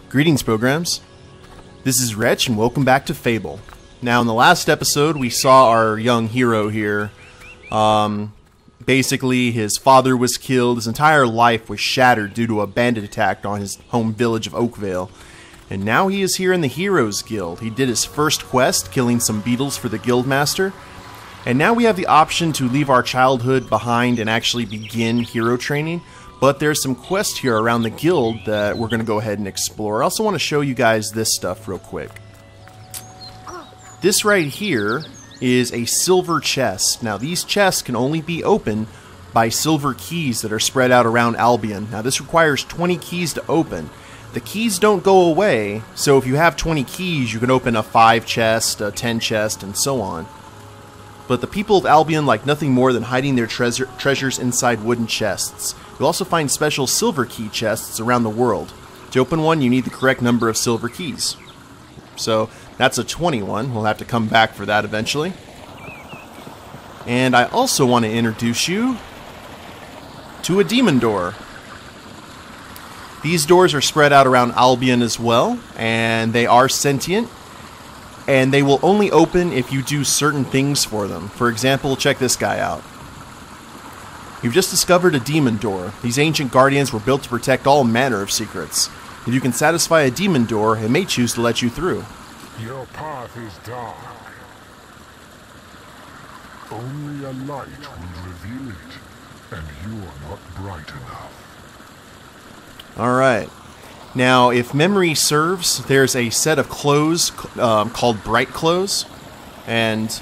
Greetings, programs. This is Wretch, and welcome back to Fable. Now, in the last episode, we saw our young hero here. Basically, his father was killed. His entire life was shattered due to a bandit attack on his home village of Oakvale. And now he is here in the Heroes Guild. He did his first quest, killing some beetles for the Guildmaster. And now we have the option to leave our childhood behind and actually begin hero training. But there's some quests here around the guild that we're going to go ahead and explore. I also want to show you guys this stuff real quick. This right here is a silver chest. Now these chests can only be opened by silver keys that are spread out around Albion. Now this requires 20 keys to open. The keys don't go away, so if you have 20 keys you can open a 5 chest, a 10 chest, and so on. But the people of Albion like nothing more than hiding their treasures inside wooden chests. You'll also find special silver key chests around the world. To open one, you need the correct number of silver keys. So that's a 21. We'll have to come back for that eventually. And I also want to introduce you to a demon door. These doors are spread out around Albion as well, and they are sentient. And they will only open if you do certain things for them. For example, check this guy out. You've just discovered a demon door. These ancient guardians were built to protect all manner of secrets. If you can satisfy a demon door, it may choose to let you through. Your path is dark. Only a light will reveal it, and you are not bright enough. Alright. Now, if memory serves, there's a set of clothes called Bright Clothes. And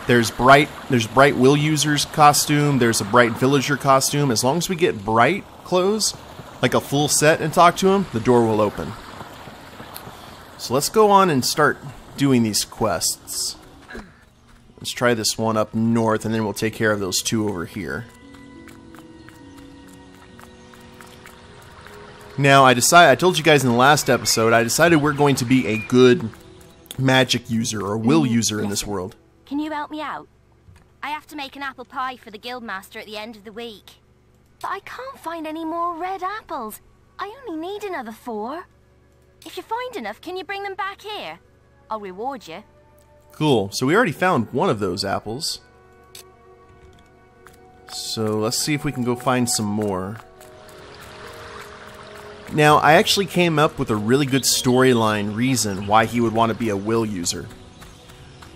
there's Bright Will User's costume, there's a Bright Villager costume. As long as we get Bright clothes, like a full set, and talk to him, the door will open. So let's go on and start doing these quests. Let's try this one up north, and then we'll take care of those two over here. Now, I told you guys in the last episode, I decided we're going to be a good magic user, or will user in this world. Can you help me out? I have to make an apple pie for the Guildmaster at the end of the week. But I can't find any more red apples. I only need another 4. If you find enough, can you bring them back here? I'll reward you. Cool. So we already found one of those apples. So let's see if we can go find some more. Now, I actually came up with a really good storyline reason why he would want to be a will user.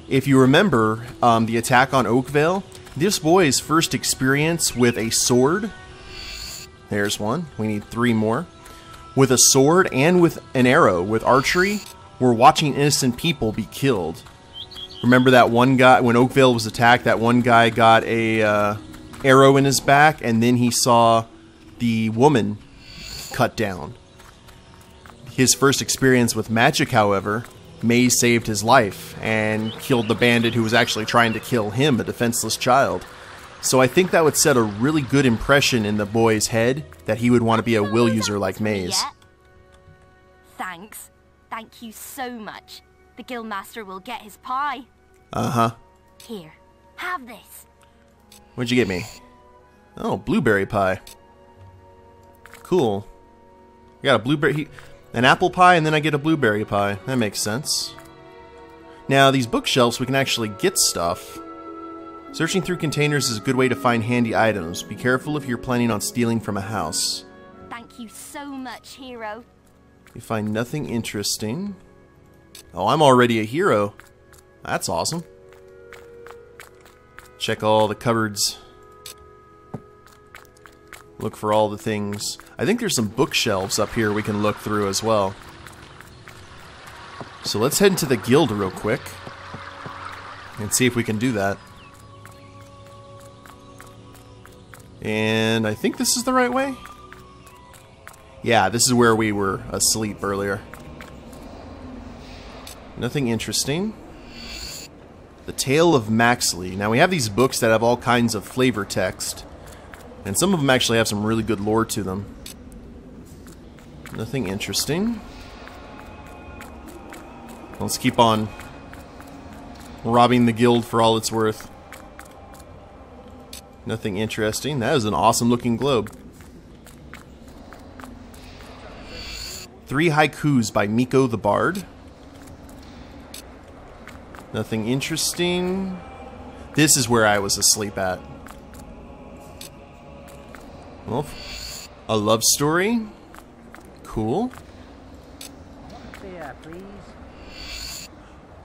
If you remember the attack on Oakvale, this boy's first experience with a sword, there's one, we need 3 more, with a sword and with an arrow, with archery, we're watching innocent people be killed. Remember that one guy, when Oakvale was attacked, that one guy got a arrow in his back, and then he saw the woman cut down. His first experience with magic, however, Maze saved his life and killed the bandit who was actually trying to kill him, a defenseless child. So I think that would set a really good impression in the boy's head that he would want to be a will user like Maze. Thanks. Thank you so much. The Guildmaster will get his pie. Uh-huh. Here, have this. What'd you get me? Oh, blueberry pie. Cool. I got a blueberry, an apple pie, and then I get a blueberry pie. That makes sense. Now, these bookshelves, we can actually get stuff. Searching through containers is a good way to find handy items. Be careful if you're planning on stealing from a house. Thank you so much, hero. You find nothing interesting. Oh, I'm already a hero. That's awesome. Check all the cupboards. Look for all the things. I think there's some bookshelves up here we can look through as well. So let's head into the guild real quick and see if we can do that. And I think this is the right way. Yeah, this is where we were asleep earlier. Nothing interesting. The Tale of Maxley. Now we have these books that have all kinds of flavor text. And some of them actually have some really good lore to them. Nothing interesting. Let's keep on robbing the guild for all it's worth. Nothing interesting. That is an awesome looking globe. 3 haikus by Miko the Bard. Nothing interesting. This is where I was asleep at. Well, a love story. Cool.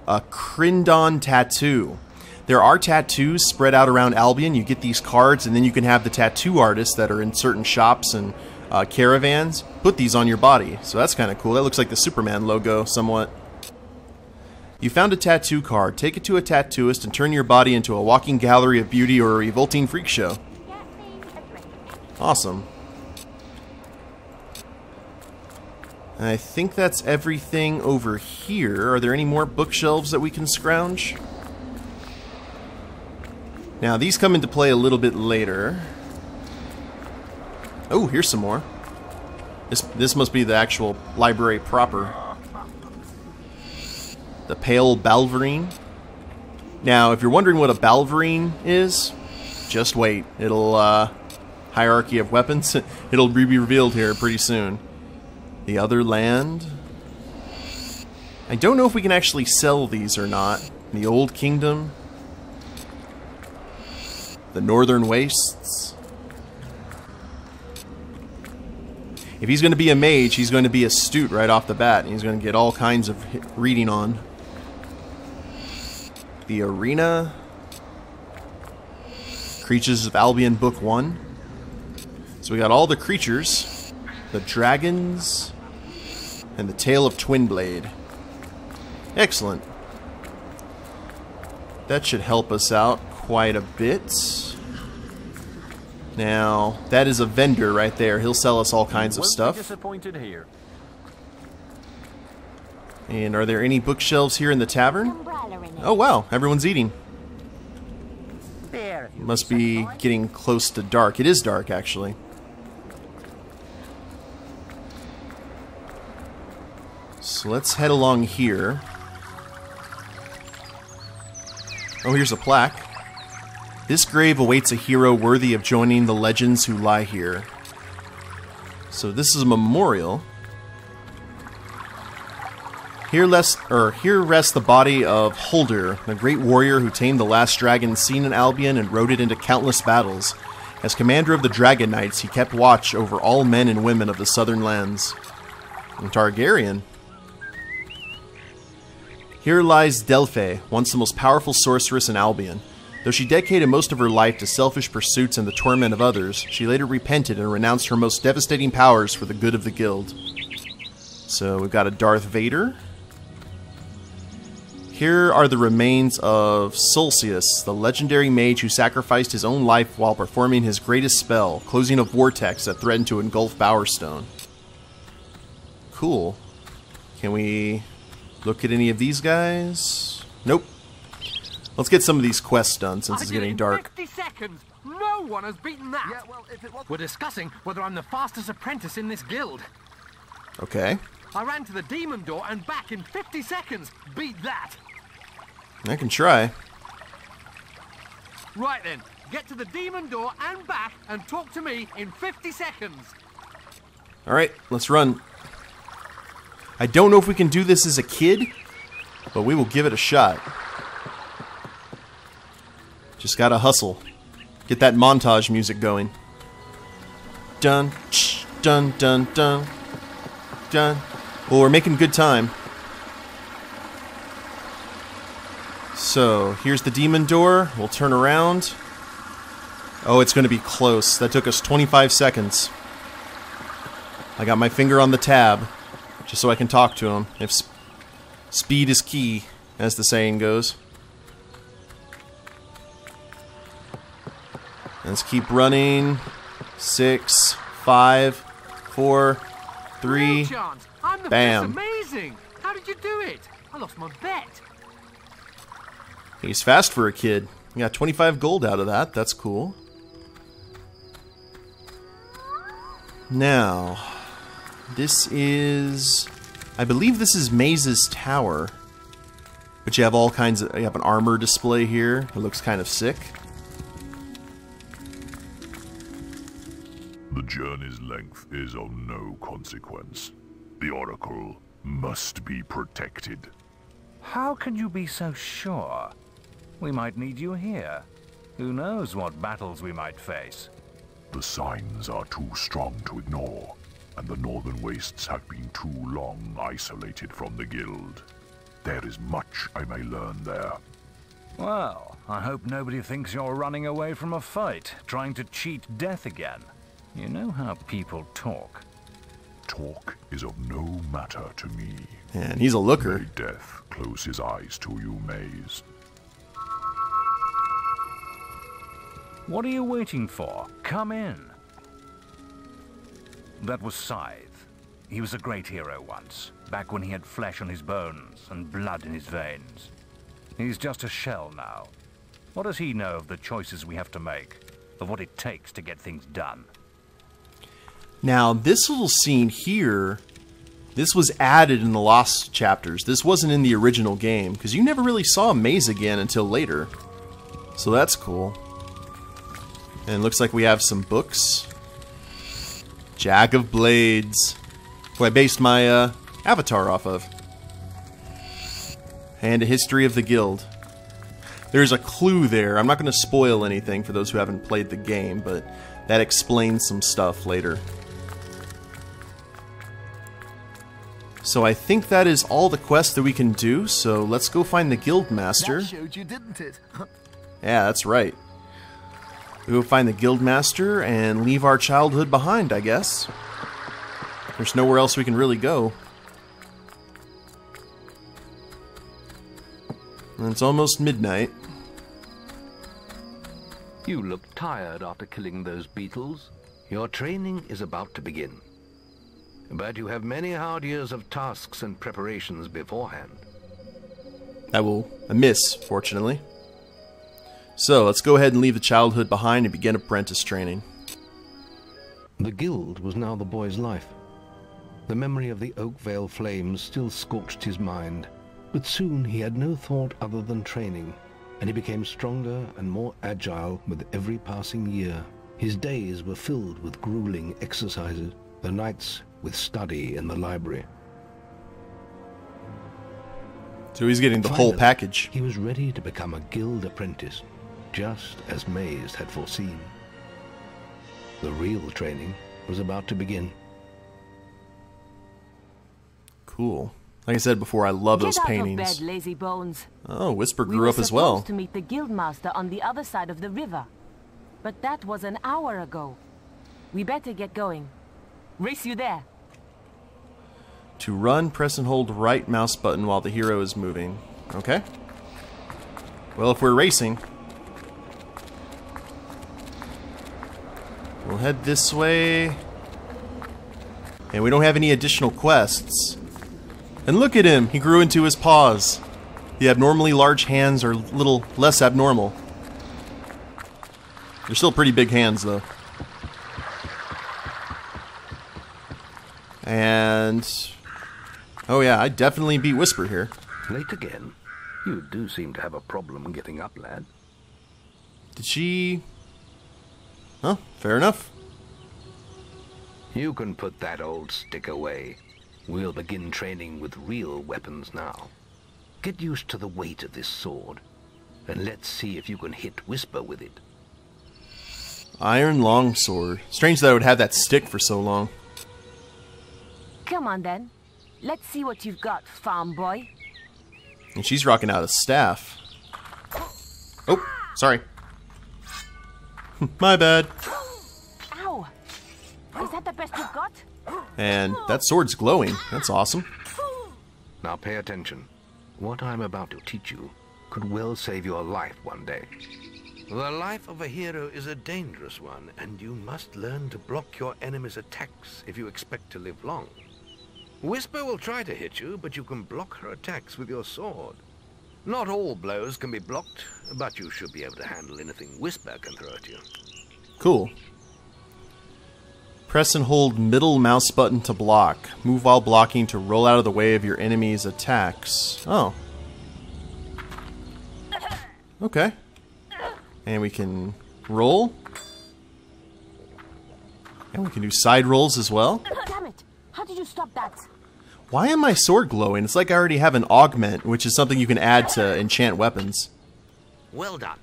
A Crindon tattoo. There are tattoos spread out around Albion. You get these cards, and then you can have the tattoo artists that are in certain shops and caravans put these on your body. So that's kind of cool. That looks like the Superman logo somewhat. You found a tattoo card. Take it to a tattooist and turn your body into a walking gallery of beauty or a revolting freak show. Awesome. I think that's everything over here. Are there any more bookshelves that we can scrounge? Now, these come into play a little bit later. Oh, here's some more. This must be the actual library proper. The Pale Balverine. Now, if you're wondering what a Balverine is, just wait. It'll, hierarchy of weapons, it'll be revealed here pretty soon. The Other Land. I don't know if we can actually sell these or not. The Old Kingdom. The Northern Wastes. If he's going to be a mage, he's going to be astute right off the bat. And he's going to get all kinds of reading on. The Arena. Creatures of Albion Book 1. So we got all the creatures. The dragons. And the Tale of Twinblade. Excellent. That should help us out quite a bit. Now, that is a vendor right there. He'll sell us all kinds of stuff. Disappointed here. And are there any bookshelves here in the tavern? Oh wow, everyone's eating. Must be getting close to dark. It is dark, actually. So let's head along here. Oh, here's a plaque. This grave awaits a hero worthy of joining the legends who lie here. So this is a memorial. Here rests the body of Holder, the great warrior who tamed the last dragon seen in Albion and rode it into countless battles. As commander of the Dragon Knights, he kept watch over all men and women of the southern lands. And Targaryen. Here lies Delphi, once the most powerful sorceress in Albion. Though she dedicated most of her life to selfish pursuits and the torment of others, she later repented and renounced her most devastating powers for the good of the guild. So we've got a Darth Vader. Here are the remains of Solcius, the legendary mage who sacrificed his own life while performing his greatest spell, closing a vortex that threatened to engulf Bowerstone. Cool. Can we look at any of these guys? Nope. Let's get some of these quests done since it's getting dark. 50 seconds! No one has beaten that! Yeah, well, if it was... We're discussing whether I'm the fastest apprentice in this guild. Okay. I ran to the demon door and back in 50 seconds. Beat that! I can try. Right then, get to the demon door and back and talk to me in 50 seconds. Alright, let's run. I don't know if we can do this as a kid, but we will give it a shot. Just gotta hustle. Get that montage music going. Dun, dun, dun, dun, dun. Well, we're making good time. So, here's the demon door. We'll turn around. Oh, it's going to be close. That took us 25 seconds. I got my finger on the tab, just so I can talk to him. If speed is key, as the saying goes. Let's keep running. 6, 5, 4, 3. No chance. I'm the Bam. best. Amazing. How did you do it? I lost my bet. He's fast for a kid. You got 25 gold out of that. That's cool. Now, this is... I believe this is Maze's tower. But you have all kinds of... You have an armor display here. It looks kind of sick. The journey's length is of no consequence. The Oracle must be protected. How can you be so sure? We might need you here. Who knows what battles we might face? The signs are too strong to ignore, and the Northern Wastes have been too long isolated from the Guild. There is much I may learn there. Well, I hope nobody thinks you're running away from a fight, trying to cheat death again. You know how people talk. Talk is of no matter to me. And he's a looker. May death close his eyes to you, Maze. What are you waiting for? Come in. That was Scythe. He was a great hero once, back when he had flesh on his bones and blood in his veins. He's just a shell now. What does he know of the choices we have to make, of what it takes to get things done? Now, this little scene here, this was added in the Lost chapters. This wasn't in the original game, because you never really saw Maze again until later. So that's cool. And it looks like we have some books. Jack of Blades, who I based my avatar off of. And a history of the guild. There's a clue there. I'm not going to spoil anything for those who haven't played the game, but that explains some stuff later. So I think that is all the quests that we can do, so let's go find the guild master. That showed you, didn't it? Yeah, that's right. We go find the guild master and leave our childhood behind, I guess. There's nowhere else we can really go. And it's almost midnight. You look tired after killing those beetles. Your training is about to begin. But you have many hard years of tasks and preparations beforehand. I will miss, fortunately. So, let's go ahead and leave the childhood behind and begin apprentice training. The guild was now the boy's life. The memory of the Oakvale flames still scorched his mind, but soon he had no thought other than training, and he became stronger and more agile with every passing year. His days were filled with grueling exercises, the nights with study in the library. So he's getting the whole package. He was ready to become a guild apprentice, just as Maze had foreseen. The real training was about to begin. Cool. Like I said before, I love those paintings. Get out of bed, lazy bones. Oh, Whisper grew up as well. We were supposed to meet the guildmaster on the other side of the river, but that was an hour ago. We better get going. Race you there. To run, press and hold right mouse button while the hero is moving. Okay. Well, if we're racing, we'll head this way. And we don't have any additional quests. And look at him! He grew into his paws. The abnormally large hands are a little less abnormal. They're still pretty big hands, though. And... oh yeah, I definitely beat Whisper here. Late again? You do seem to have a problem getting up, lad. Did she... oh, fair enough. You can put that old stick away. We'll begin training with real weapons now. Get used to the weight of this sword, and let's see if you can hit Whisper with it. Iron longsword. Strange that I would have that stick for so long. Come on then. Let's see what you've got, farm boy. And she's rocking out a staff. Oh, sorry. My bad. Ow! Is that the best you've got? And that sword's glowing. That's awesome. Now pay attention. What I'm about to teach you could well save your life one day. The life of a hero is a dangerous one, and you must learn to block your enemy's attacks if you expect to live long. Whisper will try to hit you, but you can block her attacks with your sword. Not all blows can be blocked, but you should be able to handle anything Whisper can throw at you. Cool. Press and hold middle mouse button to block. Move while blocking to roll out of the way of your enemy's attacks. Oh. Okay. And we can roll. And we can do side rolls as well. Damn it! How did you stop that? Why am my sword glowing? It's like I already have an augment, which is something you can add to enchant weapons. Well done.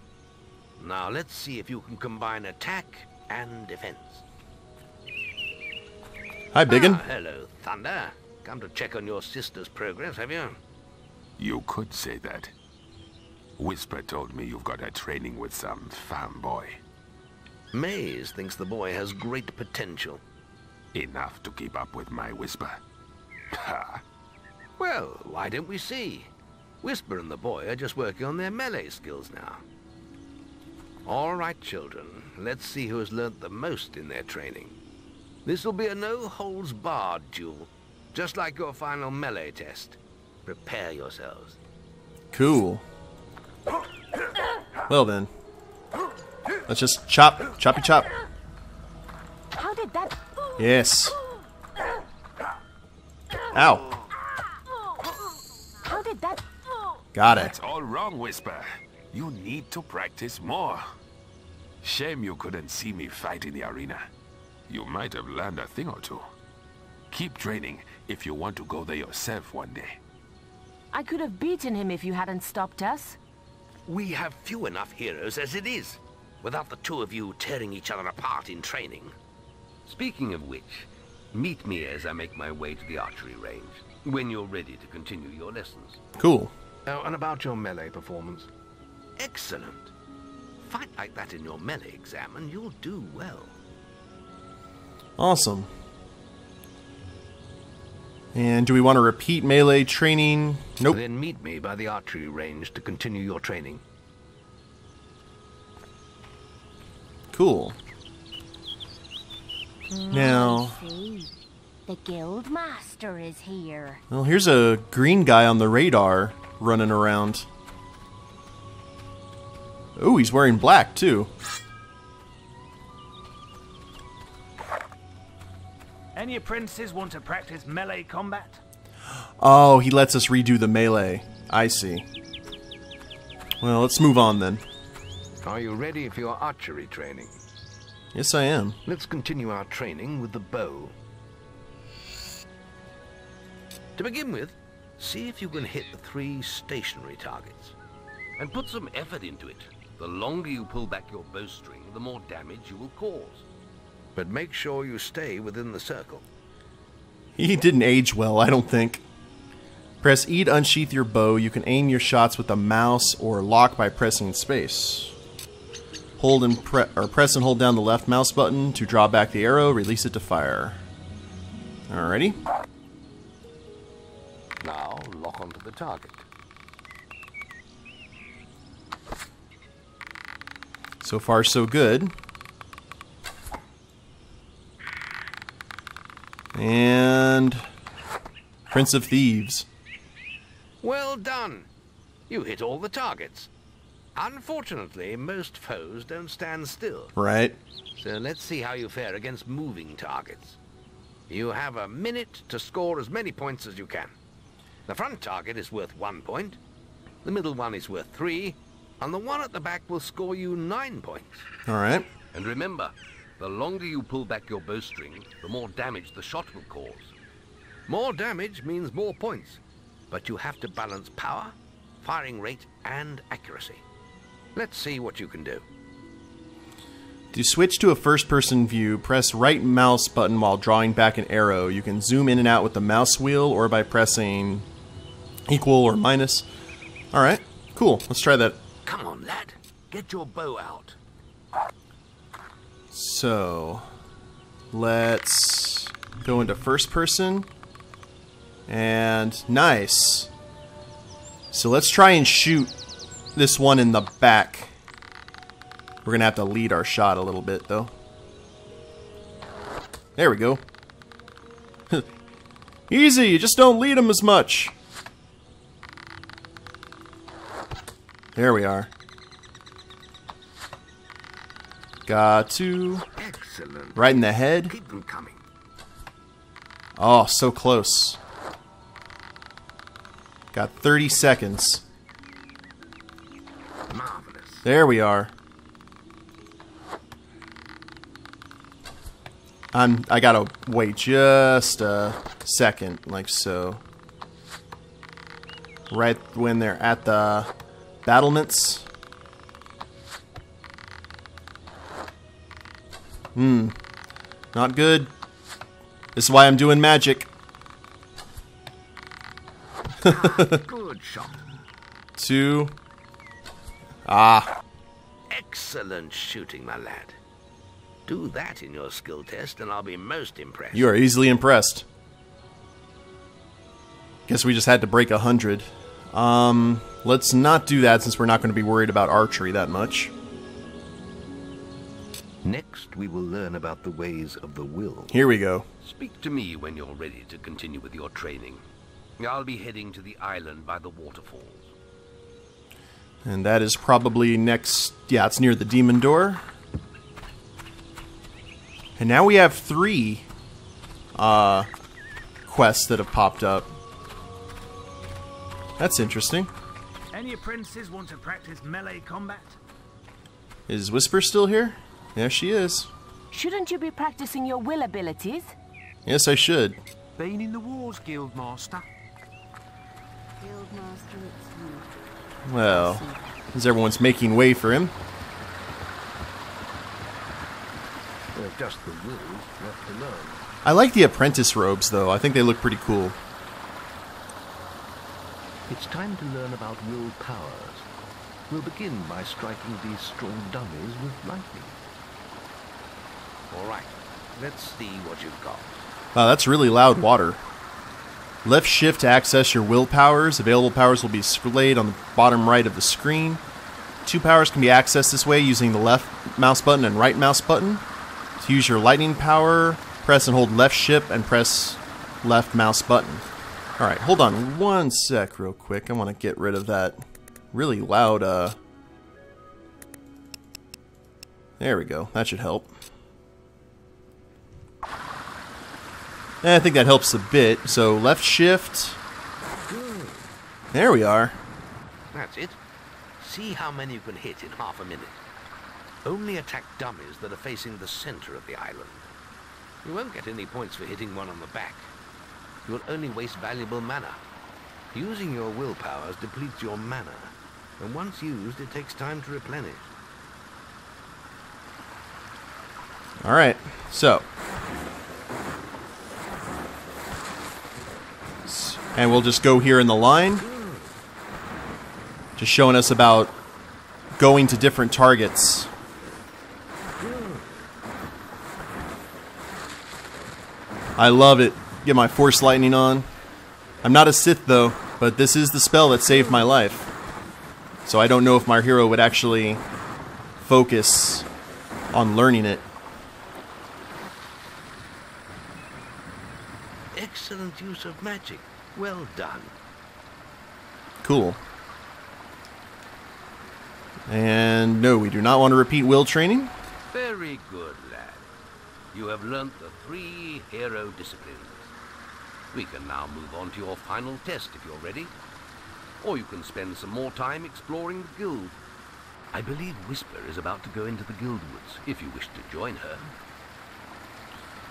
Now let's see if you can combine attack and defense. Hi, Biggin. Hello, Thunder. Come to check on your sister's progress, have you? You could say that. Whisper told me you've got her training with some farm boy. Maze thinks the boy has great potential. Enough to keep up with my Whisper. Ha! Well, why don't we see? Whisper and the boy are just working on their melee skills now. All right, children. Let's see who has learnt the most in their training. This will be a no-holds-barred duel, just like your final melee test. Prepare yourselves. Cool. Well then. Let's just chop. Choppy chop. How did that... Yes. Ow. How did that... Got it. That's all wrong, Whisper. You need to practice more. Shame you couldn't see me fight in the arena. You might have learned a thing or two. Keep training if you want to go there yourself one day. I could have beaten him if you hadn't stopped us. We have few enough heroes as it is, without the two of you tearing each other apart in training. Speaking of which, meet me as I make my way to the archery range, when you're ready to continue your lessons. Cool. Oh, and about your melee performance. Excellent. Fight like that in your melee exam and you'll do well. Awesome. And do we want to repeat melee training? Nope. Then meet me by the archery range to continue your training. Cool. Now, I see. The guild master is here. well, here's a green guy on the radar running around. Oh, he's wearing black too. Any apprentices want to practice melee combat? Oh, he lets us redo the melee. I see. Well, let's move on then. Are you ready for your archery training? Yes, I am. Let's continue our training with the bow. To begin with, see if you can hit the 3 stationary targets. And put some effort into it. The longer you pull back your bowstring, the more damage you will cause. But make sure you stay within the circle. He didn't age well, I don't think. Press E to unsheath your bow. You can aim your shots with the mouse or lock by pressing space. Hold and press and hold down the left mouse button to draw back the arrow. Release it to fire. Alrighty. Now lock onto the target. So far, so good. And Prince of Thieves. Well done! You hit all the targets. Unfortunately, most foes don't stand still. Right. So let's see how you fare against moving targets. You have a minute to score as many points as you can. The front target is worth 1 point, the middle one is worth 3, and the one at the back will score you 9 points. Alright. And remember, the longer you pull back your bowstring, the more damage the shot will cause. More damage means more points, but you have to balance power, firing rate, and accuracy. Let's see what you can do. To switch to a first-person view, press right mouse button while drawing back an arrow. You can zoom in and out with the mouse wheel or by pressing equal or minus. Alright, cool. Let's try that. Come on, lad. Get your bow out. So, let's go into first person. And nice. So let's try and shoot this one in the back. We're gonna have to lead our shot a little bit, though. There we go. Easy, you just don't lead them as much. There we are. Got to... Excellent. Right in the head. Keep them coming. Oh, so close. Got 30 seconds. Marvelous. There we are. I gotta wait just a second, like so. Right when they're at the battlements. Not good. This is why I'm doing magic. Good shot. 2. Ah. Excellent shooting, my lad. Do that in your skill test and I'll be most impressed. You are easily impressed. Guess we just had to break 100. Let's not do that since we're not going to be worried about archery that much. Next, we will learn about the ways of the will. Here we go. Speak to me when you're ready to continue with your training. I'll be heading to the island by the waterfalls. And that is probably next... Yeah, it's near the demon door. And now we have 3 quests that have popped up. That's interesting. Any apprentices want to practice melee combat? Is Whisper still here? There she is. Shouldn't you be practicing your will abilities? Yes, I should. Been in the wars, Guildmaster? Guildmaster, it's you. Well, as everyone's making way for him. Just the will left to learn. I like the apprentice robes, though. I think they look pretty cool. It's time to learn about will powers. We'll begin by striking these strong dummies with lightning. All right, let's see what you've got. Wow, that's really loud water. Left shift to access your will powers. Available powers will be displayed on the bottom right of the screen. 2 powers can be accessed this way using the left mouse button and right mouse button. To use your lightning power, press and hold left shift and press left mouse button. Alright, hold on one sec real quick. I want to get rid of that really loud, There we go. That should help. I think that helps a bit. So left shift. There we are. That's it. See how many you can hit in half a minute. Only attack dummies that are facing the center of the island. You won't get any points for hitting one on the back. You'll only waste valuable mana. Using your will powers depletes your mana, and once used, it takes time to replenish. Alright, so. And we'll just go here in the line. Just showing us about going to different targets. I love it. Get my Force Lightning on. I'm not a Sith though, but this is the spell that saved my life. So I don't know if my hero would actually focus on learning it. Excellent use of magic. Well done. Cool. And no, we do not want to repeat will training. Very good, lad. You have learnt the 3 hero disciplines. We can now move on to your final test if you're ready. Or you can spend some more time exploring the guild. I believe Whisper is about to go into the guild woods, if you wish to join her.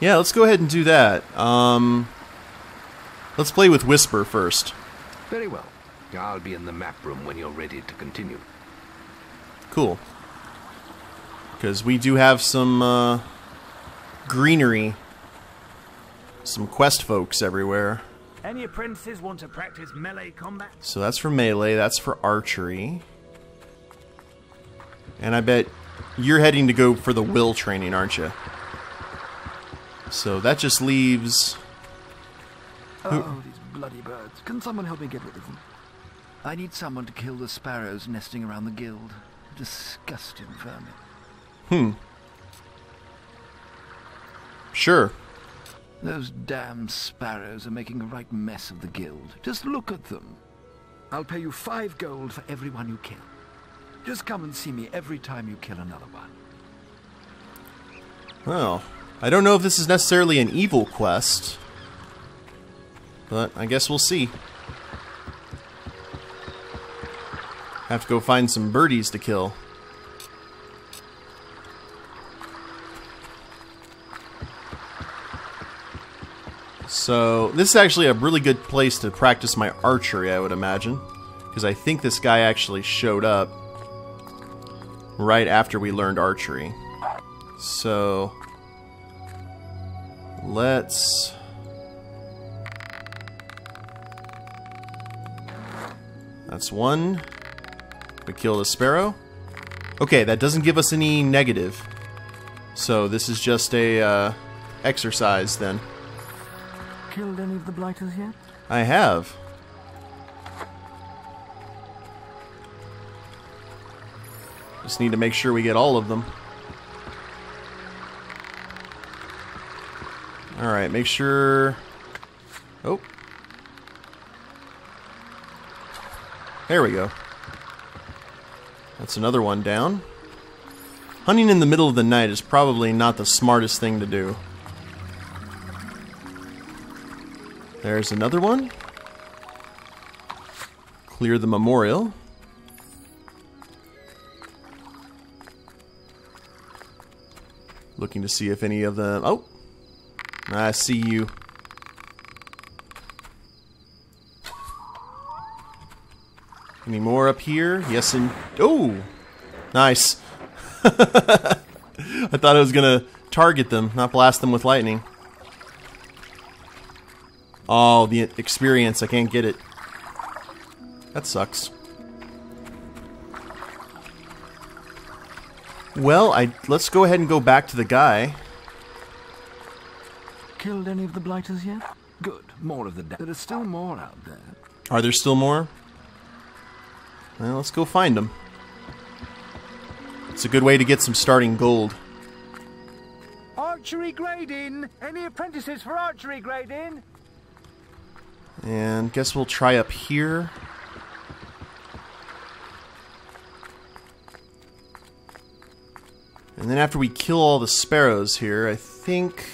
Yeah, let's go ahead and do that. Let's play with Whisper first. Very well. I'll be in the map room when you're ready to continue. Cool. Because we do have some greenery. Some quest folks everywhere. Any apprentices want to practice melee combat? So that's for melee, that's for archery. And I bet you're heading to go for the will training, aren't you? So that just leaves... Oh, these bloody birds. Can someone help me get rid of them? I need someone to kill the sparrows nesting around the guild. Disgusting vermin. Sure. Those damn sparrows are making a right mess of the guild. Just look at them. I'll pay you 5 gold for every one you kill. Just come and see me every time you kill another one. Well, I don't know if this is necessarily an evil quest. But I guess we'll see. Have to go find some birdies to kill. So this is actually a really good place to practice my archery, I would imagine. Because I think this guy actually showed up right after we learned archery. So let's... That's one. We killed a sparrow. Okay, that doesn't give us any negative. So this is just a exercise then. Killed any of the blighters yet? I have. Just need to make sure we get all of them. Alright, make sure... Oh. There we go. That's another one down. Hunting in the middle of the night is probably not the smartest thing to do. There's another one. Clear the memorial. Looking to see if any of them... Oh! I see you. Any more up here? Yes, and... Oh! Nice. I thought I was gonna target them, not blast them with lightning. Oh, the experience. I can't get it. That sucks. Well, let's go ahead and go back to the guy. Killed any of the blighters yet? Good. More of the dead. There are still more out there. Are there still more? Well, let's go find them. It's a good way to get some starting gold. Archery grading! Any apprentices for archery grading? And guess we'll try up here. And then after we kill all the sparrows here, I think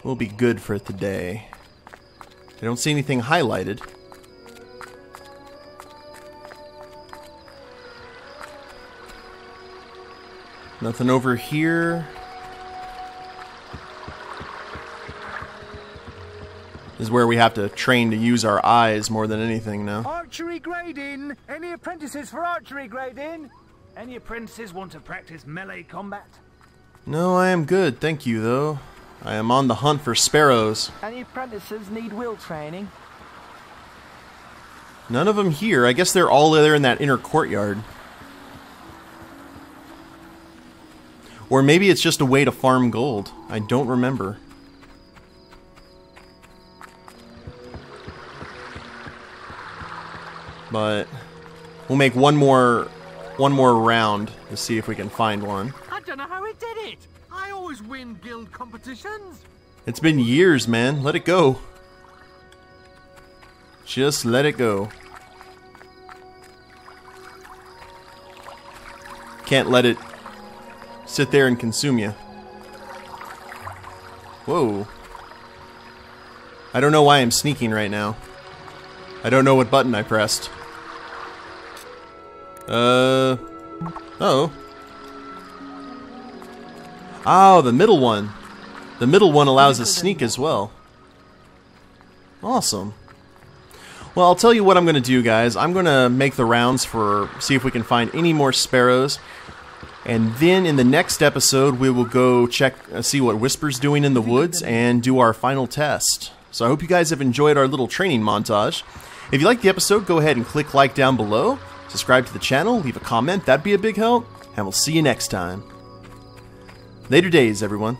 we'll be good for today. I don't see anything highlighted. Nothing over here. This is where we have to train to use our eyes more than anything now. Archery grading! Any apprentices for archery grading? Any apprentices want to practice melee combat? No, I am good, thank you, though. I am on the hunt for sparrows. Any apprentices need will training? None of them here. I guess they're all there in that inner courtyard. Or maybe it's just a way to farm gold. I don't remember. But we'll make one more round to see if we can find one. I don't know how it did it. I always win guild competitions. It's been years, man. Let it go. Just let it go. Can't let it sit there and consume you. Whoa. I don't know why I'm sneaking right now. I don't know what button I pressed. Oh. Oh, the middle one. The middle one allows us sneak as well. Awesome. Well, I'll tell you what I'm going to do, guys. I'm going to make the rounds for... see if we can find any more sparrows. And then in the next episode, we will go check... see what Whisper's doing in the woods and do our final test. So I hope you guys have enjoyed our little training montage. If you liked the episode, go ahead and click like down below. Subscribe to the channel, leave a comment, that'd be a big help. And we'll see you next time. Later days, everyone.